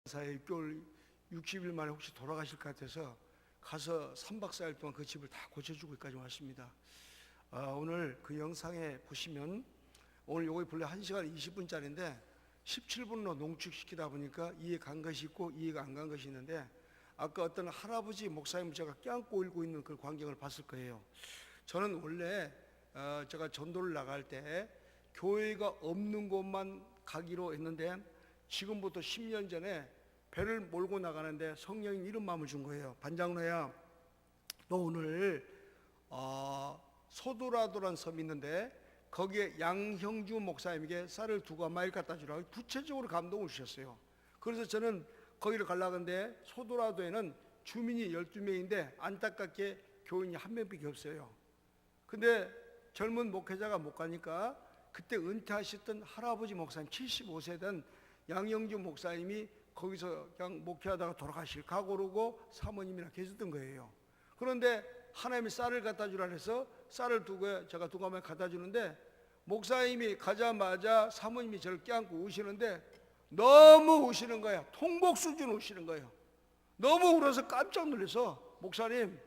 사이 6개월 60일 만에 혹시 돌아가실 것 같아서 가서 3박 4일 동안 그 집을 다 고쳐주고 여기까지 왔습니다. 오늘 그 영상에 보시면 오늘 요거 본래 1시간 20분짜리인데 17분으로 농축시키다 보니까 이해 간 것이 있고 이해가 안 간 것이 있는데, 아까 어떤 할아버지 목사님 제가 껴안고 울고 있는 그 광경을 봤을 거예요. 저는 원래 제가 전도를 나갈 때 교회가 없는 곳만 가기로 했는데, 지금부터 10년 전에 배를 몰고 나가는데 성령이 이런 마음을 준 거예요. 반장로야, 너 오늘 소도라도란 섬이 있는데 거기에 양형주 목사님에게 쌀을 2가마일 갖다 주라고 구체적으로 감동을 주셨어요. 그래서 저는 거기를 가려고 하는데 소도라도에는 주민이 12명인데 안타깝게 교인이 1명밖에 없어요. 근데 젊은 목회자가 못 가니까 그때 은퇴하셨던 할아버지 목사님 75세 된 양형주 목사님이 거기서 그냥 목회하다가 돌아가실까 그러고 사모님이랑 계셨던 거예요. 그런데 하나님이 쌀을 갖다 주라 해서 쌀을 제가 2가마일 갖다 주는데, 목사님이 가자마자 사모님이 저를 껴안고 우시는데 너무 우시는 거야. 통곡 수준 우시는 거예요. 너무 울어서 깜짝 놀라서, 목사님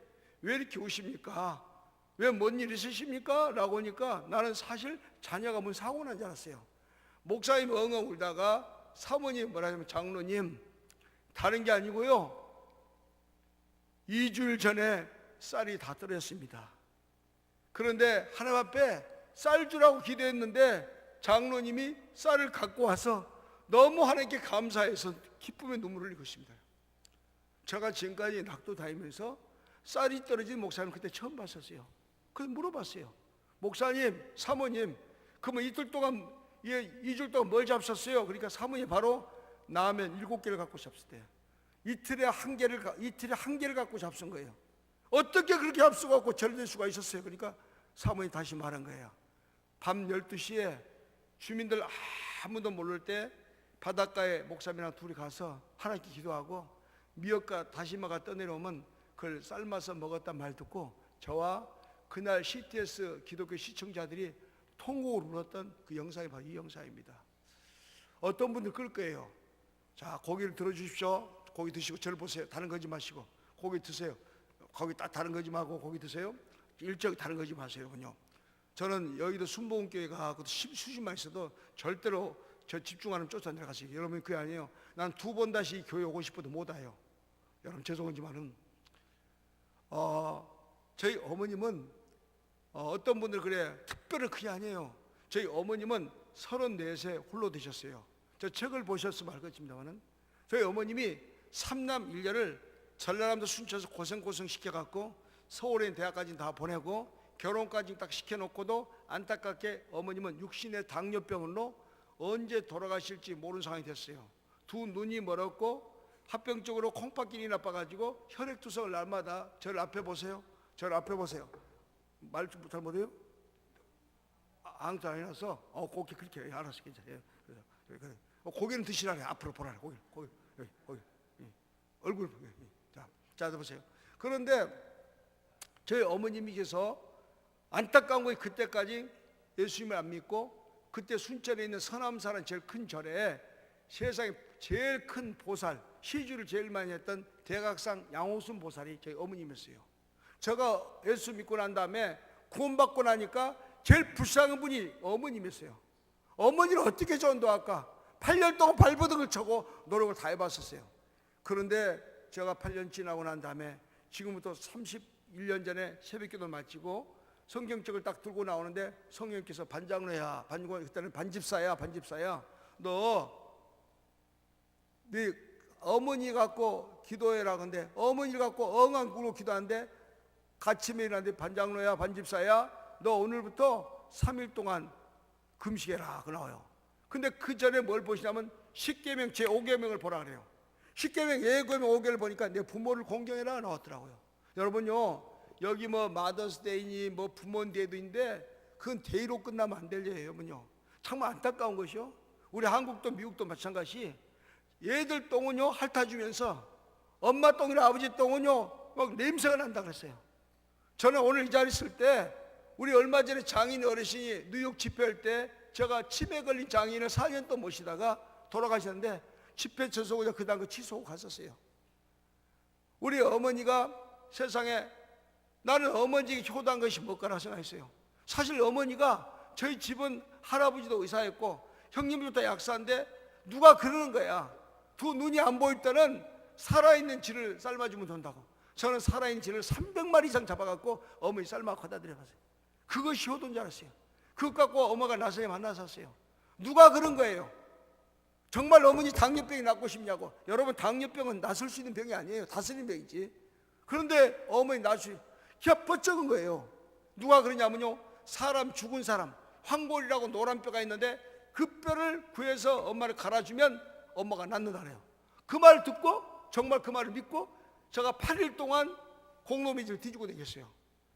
왜 이렇게 우십니까? 왜 뭔 일 있으십니까? 라고 하니까 나는 사실 자녀가 뭔 사고 난 줄 알았어요. 목사님 엉엉 울다가 사모님이 뭐라 하냐면, 장로님 다른 게 아니고요, 2주일 전에 쌀이 다 떨어졌습니다. 그런데 하나님 앞에 쌀 주라고 기도했는데 장로님이 쌀을 갖고 와서 너무 하나님께 감사해서 기쁨의 눈물을 흘리고 있습니다. 제가 지금까지 낙도 다니면서 쌀이 떨어진 목사님 그때 처음 봤었어요. 그래서 물어봤어요. 목사님, 사모님, 그러면 이틀 동안 2주 동안 뭘 잡섰어요? 그러니까 사모님이 바로 라면 7개를 갖고 잡섰대요. 이틀에 한 개를 갖고 잡순 거예요. 어떻게 그렇게 잡수갖고 절될 수가 있었어요? 그러니까 사모님이 다시 말한 거예요. 밤 12시에 주민들 아무도 모를 때 바닷가에 목사님이랑 둘이 가서 하나님께 기도하고 미역과 다시마가 떠내려오면 그걸 삶아서 먹었단 말 듣고 저와 그날 CTS 기독교 시청자들이 통곡을 울었던 그 영상이 바로 이 영상입니다. 어떤 분들 그럴 거예요. 자, 고기를 들어주십시오. 고기 드시고 저를 보세요. 다른 거지 마시고 고기 드세요. 거기 딱 다른 거지 말고 고기 드세요. 일정 다른 거지 마세요. 여러분요. 저는 여의도 순복음교회 가고 수십만 있어도 절대로 저 집중하는 쫓아 내려가세요. 여러분 그게 아니에요. 난 2번 다시 교회 오고 싶어도 못 와요. 여러분 죄송하지만은 저희 어머님은 어떤 분들 그래 특별히 그게 아니에요. 저희 어머님은 34세 홀로 되셨어요. 저 책을 보셨으면 알겠습니다만은 저희 어머님이 3남 1녀를 전라남도 순천에서 고생 시켜갖고 서울에 있는 대학까지 다 보내고 결혼까지 딱 시켜놓고도 안타깝게 어머님은 육신의 당뇨병으로 언제 돌아가실지 모르는 상황이 됐어요. 2 눈이 멀었고 합병증으로 콩팥길이 나빠가지고 혈액투석을 날마다 저를 앞에 보세요. 저를 앞에 보세요. 말 좀 잘 못해요? 아무도 안 해놔서 고기 그렇게 해. 알았어 괜찮아요. 그래. 고기는 드시라래. 앞으로 보라래. 고기 얼굴 자 보세요. 그런데 저희 어머님께서 안타까운 거예요. 그때까지 예수님을 안 믿고 그때 순천에 있는 서남사라는 제일 큰 절에 세상에 제일 큰 보살, 시주를 제일 많이 했던 대각상 양호순 보살이 저희 어머님이었어요. 제가 예수 믿고 난 다음에 구원받고 나니까 제일 불쌍한 분이 어머님이었어요. 어머니를 어떻게 전도할까? 8년 동안 발버둥을 쳐고 노력을 다 해봤었어요. 그런데 제가 8년 지나고 난 다음에 지금부터 31년 전에 새벽기도 마치고 성경책을 딱 들고 나오는데 성령님께서 반장로야, 그때는 반집사야, 네 어머니 갖고 기도해라. 근데 어머니를 갖고 엉엉 울고 기도하는데 같이 매일하는데 반장로야, 반집사야, 너 오늘부터 3일 동안 금식해라. 그 나와요. 근데 그 전에 뭘 보시냐면 10계명 제5계명을 보라 그래요. 10계명 예고명 5개를 보니까 내 부모를 공경해라 나왔더라고요. 여러분요, 여기 뭐 마더스데이니 뭐 부모데이인데 그건 데이로 끝나면 안 될 일이에요. 여러분요, 정말 안타까운 것이요. 우리 한국도 미국도 마찬가지. 얘들 똥은요 핥아주면서 엄마 똥이나 아버지 똥은요 막 냄새가 난다 그랬어요. 저는 오늘 이 자리에 있을 때 우리 얼마 전에 장인 어르신이 뉴욕 집회할 때 제가 치매 걸린 장인을 4년 동안 모시다가 돌아가셨는데 집회 처소고 그 다음 거 취소하고 갔었어요. 우리 어머니가 세상에 나는 어머니에게 효도한 것이 뭘까라 생각했어요. 사실 어머니가 저희 집은 할아버지도 의사였고 형님도 다 약사인데 누가 그러는 거야. 두 눈이 안 보일 때는 살아있는 쥐를 삶아주면 된다고. 저는 살아있는 쥐를 300마리 이상 잡아갖고 어머니 삶아 갖다 드려봤어요. 그것이 효도인 줄 알았어요. 그것 갖고 엄마가 나중에 만나셨어요. 누가 그런 거예요? 정말 어머니 당뇨병이 낫고 싶냐고. 여러분, 당뇨병은 낫을 수 있는 병이 아니에요. 다스리는 병이지. 그런데 어머니 낫이 그냥 뻗쩍은 거예요. 누가 그러냐면요, 사람, 죽은 사람, 황골이라고 노란 뼈가 있는데 그 뼈를 구해서 엄마를 갈아주면 엄마가 낫는다 그래요. 그 말 듣고 정말 그 말을 믿고 제가 8일 동안 공로미지를 뒤지고 다녔어요.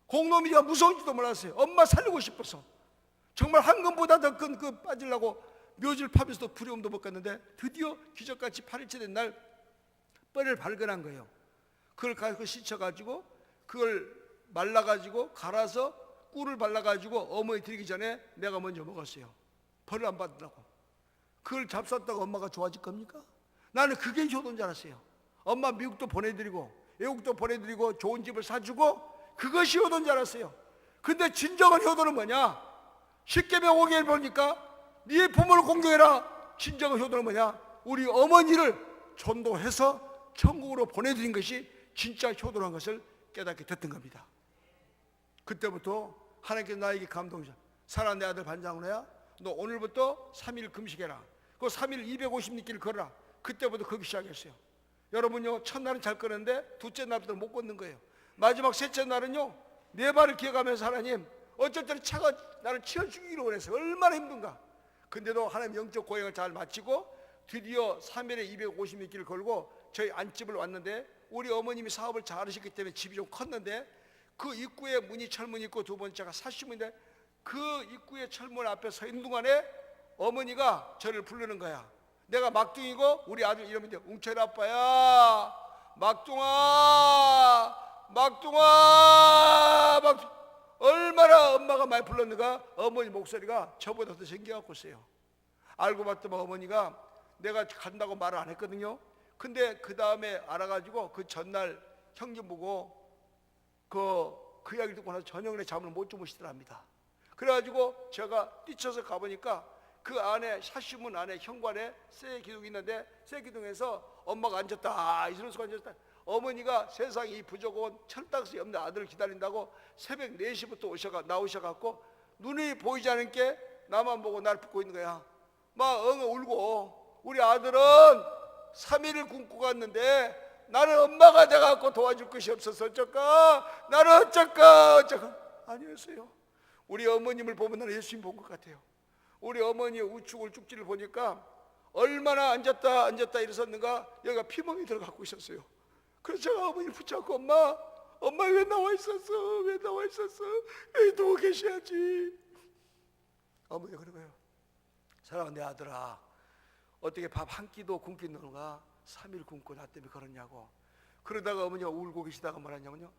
공로미지가 무서운지도 몰랐어요. 엄마 살리고 싶어서 정말 황금보다 더 큰 그 빠지려고 묘지를 파면서도 부려움도 못 갔는데 드디어 기적같이 8일째 된 날 뼈를 발견한 거예요. 그걸 가지고 씻어가지고 그걸 말라가지고 갈아서 꿀을 발라가지고 어머니 드리기 전에 내가 먼저 먹었어요. 벌을 안 받으라고. 그걸 잡쌌다고 엄마가 좋아질 겁니까? 나는 그게 효도인 줄 알았어요. 엄마 미국도 보내드리고 외국도 보내드리고 좋은 집을 사주고 그것이 효도인 줄 알았어요. 근데 진정한 효도는 뭐냐? 십계명 5계를 보니까 네 부모를 공경해라. 진정한 효도는 뭐냐? 우리 어머니를 전도해서 천국으로 보내드린 것이 진짜 효도라는 것을 깨닫게 됐던 겁니다. 그때부터 하나님께서 나에게 감동이죠. 사랑 내 아들 반장로야, 너 오늘부터 3일 금식해라. 그 3일 250리길 걸어라. 그때부터 거기 시작했어요. 여러분요, 첫날은 잘 걷는데 둘째 날부터 못 걷는 거예요. 마지막 셋째 날은요, 내 발을 기어가면서 하나님, 어쩔 때는 차가 나를 치워 죽이기로 원했어요. 얼마나 힘든가. 근데도 하나님 영적 고행을 잘 마치고 드디어 3일에 250리길을 걸고 저희 안집을 왔는데 우리 어머님이 사업을 잘 하셨기 때문에 집이 좀 컸는데 그 입구에 문이 철문이 있고 두 번째가 사시문인데 그 입구에 철문 앞에 서 있는 동안에 어머니가 저를 부르는 거야. 내가 막둥이고 우리 아들 이름인데 웅철 아빠야, 막둥아, 막둥아, 막둥. 얼마나 엄마가 많이 불렀는가. 어머니 목소리가 저보다 더 생겨갖고 있어요. 알고 봤더니 어머니가 내가 간다고 말을 안 했거든요. 근데 그 다음에 알아가지고 그 전날 형님 보고 그 이야기 듣고 나서 저녁에 잠을 못 주무시더랍니다. 그래가지고 제가 뛰쳐서 가보니까 그 안에 샤시문 안에 현관에 새 기둥이 있는데 새 기둥에서 엄마가 앉았다, 이슬 수가 앉았다. 어머니가 세상에 이 부족한 철딱지 없는 아들을 기다린다고 새벽 4시부터 나오셔갖고 눈이 보이지 않은 게 나만 보고 날 붙고 있는 거야. 막 엉엉 울고 우리 아들은 3일을 굶고 갔는데 나는 엄마가 돼갖고 도와줄 것이 없어서 어쩔까? 나는 어쩔까? 아니었어요. 우리 어머님을 보면 나는 예수님 본 것 같아요. 우리 어머니의 우측을 쭉지를 보니까 얼마나 앉았다 일어섰는가 여기가 피멍이 들어가고 있었어요. 그래서 제가 어머니를 붙잡고 엄마 왜 나와 있었어? 왜 나와 있었어? 여기 누워 계셔야지. 어머니가 그런 거예요. 사랑하는 내 아들아, 어떻게 밥 한 끼도 굶기 너가 3일 굶고 나 때문에 그러냐고. 그러다가 어머니가 울고 계시다가 뭐라냐면요,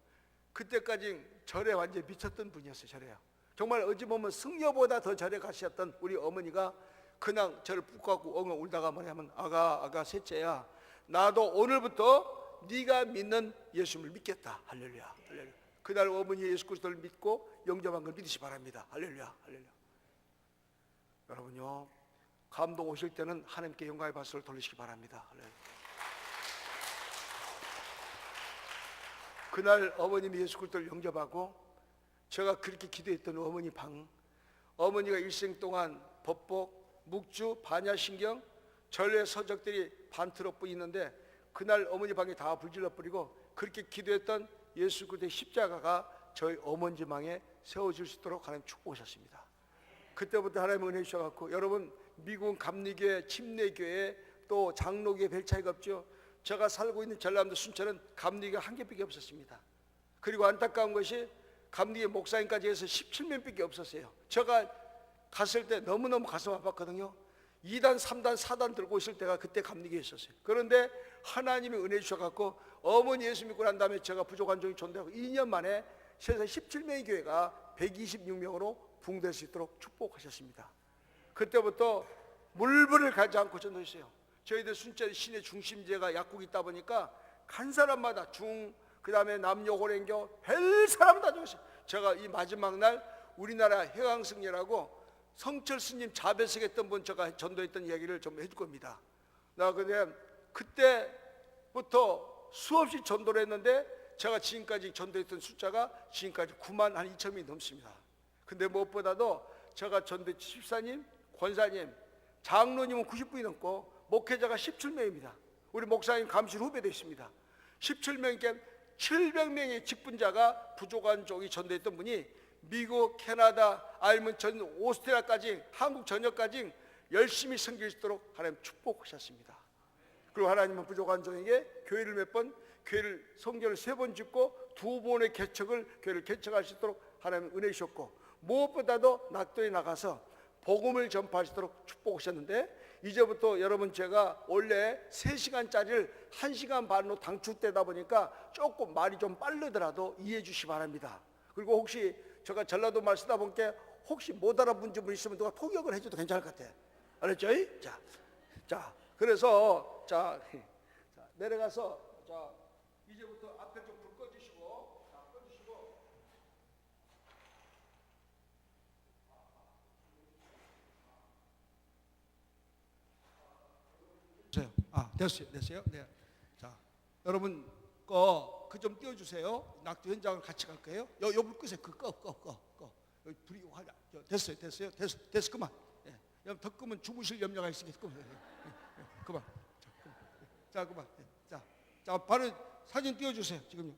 그때까지 절에 완전히 미쳤던 분이었어요. 절에요. 정말 어찌 보면 승려보다 더 절에 가셨던 우리 어머니가 그냥 저를 붙잡고 엉엉 울다가 뭐냐면 아가 셋째야, 나도 오늘부터 네가 믿는 예수님을 믿겠다. 할렐루야, 할렐루야. 그날 어머니 예수 그리스도를 믿고 영접한 걸 믿으시 바랍니다. 할렐루야, 할렐루야. 여러분요, 감동 오실 때는 하나님께 영광의 박수를 돌리시기 바랍니다. 할렐루야. 그날 어머님이 예수 그리스도를 영접하고 제가 그렇게 기도했던 어머니 방, 어머니가 일생 동안 법복, 묵주, 반야신경, 전례 서적들이 반트럭뿐 있는데 그날 어머니 방에 다 불질러 버리고 그렇게 기도했던 예수 그리스도의 십자가가 저희 어머니 방에 세워질 수 있도록 하나님 축복하셨습니다. 그때부터 하나님 은혜 주셔갖고 여러분, 미국은 감리교회, 침례교회, 또 장로교회 별 차이가 없죠. 제가 살고 있는 전라남도 순천은 감리교회 한 개밖에 없었습니다. 그리고 안타까운 것이 감리교회 목사님까지 해서 17명밖에 없었어요. 제가 갔을 때 너무너무 가슴 아팠거든요. 2단, 3단, 4단 들고 있을 때가 그때 감리교회에 있었어요. 그런데 하나님이 은혜 주셔갖고 어머니 예수 믿고 난 다음에 제가 부족한 종이 존재하고 2년 만에 세상 17명의 교회가 126명으로 붕될 수 있도록 축복하셨습니다. 그때부터 물불을 가지 않고 전도했어요. 저희들 순천 시내 중심지가 약국이 있다 보니까 간 사람마다 그 다음에 남녀고랭교 별 사람 다 죽었어요. 제가 이 마지막 날 우리나라 해강승려라고 성철 스님 자배석 했던 분 제가 전도했던 이야기를 좀 해줄 겁니다. 나 근데 그때부터 수없이 전도를 했는데 제가 지금까지 전도했던 숫자가 지금까지 9만 한 2천 명이 넘습니다. 근데 무엇보다도 제가 전도했던 집사님, 권사님, 장로님은 90분이 넘고 목회자가 17명입니다. 우리 목사님 감실 후배도 있습니다. 17명이니까 700명의 직분자가 부족한 쪽이 전도했던 분이 미국, 캐나다, 아니면 전 오스트리아까지, 한국 전역까지 열심히 섬길 수 있도록 하나님 축복하셨습니다. 그리고 하나님은 부족한 종에게 교회를 몇 번, 교회를 성결을 3번 짓고 2번의 교회를 개척할 수 있도록 하나님 은혜 주셨고, 무엇보다도 낙도에 나가서 복음을 전파할 수 있도록 축복하셨는데, 이제부터 여러분 제가 원래 3시간짜리를 1시간 반으로 단축되다 보니까 조금 말이 좀 빠르더라도 이해해 주시기 바랍니다. 그리고 혹시 제가 전라도 말 쓰다 보니까 혹시 못 알아본 분 있으면 누가 통역을 해줘도 괜찮을 것 같아. 알았죠? 자, 그래서 내려가서 이제부터 앞에 좀 불 꺼주시고, 꺼주시고. 됐어요. 네. 자, 여러분 그 좀 띄워주세요. 낙도 현장을 같이 갈 거예요. 요 불 끄세요. 꺼. 여기 불이 화려. 됐어요. 그만. 예. 여러분 더 끄면 죽으실 염려가 있으니까 그만. 그만. 자, 바로 사진 띄워주세요. 지금요.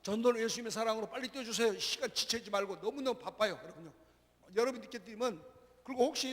전도는 예수님의 사랑으로 빨리 띄워주세요. 시간 지체지 말고 너무너무 바빠요. 여러분요. 여러분 늦게 뛰면, 그리고 혹시